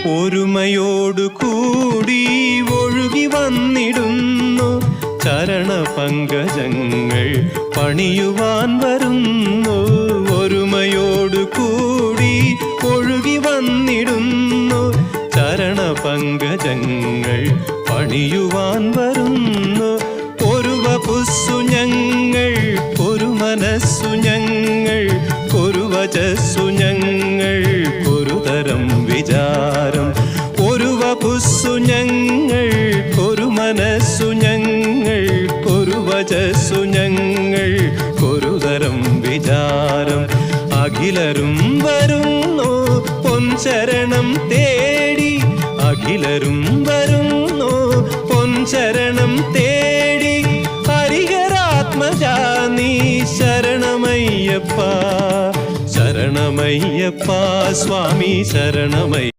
ഒരുമയോടു കൂടി ഒഴുകി വന്നിടുന്നു. ചരണപങ്കജങ്ങൾ പണിയുവാൻ വരുന്നു. ഒരുമയോടു കൂടി ഒഴുകി വന്നിടുന്നു. ചരണപങ്കജങ്ങൾ പണിയുവാൻ വരുന്നു. ഒരു വപുസ്സു ഞങ്ങൾ, ഒരു മനസ്സു ഞങ്ങൾ, ഒരു വചസ്സു ഞങ്ങൾ, ഒരു തരം വിചാരം. ഒരു വപുസ്സു ഞങ്ങൾ, ഒരു മനസ്സു ഞങ്ങൾ, ഒരു വചസ്സു ഞങ്ങൾ, ഒരു തരം വിചാരം. അഖിലരും വരുന്നു പൊൻചരണം തേടി. അഖിലരും വരുന്നു പൊൻചരണം തേടി. ഹരിഹരാത്മജാ നീ ശരണമയ്യപ്പ, ശരണമയ്യപ്പ സ്വാമി ശരണമയ്യ.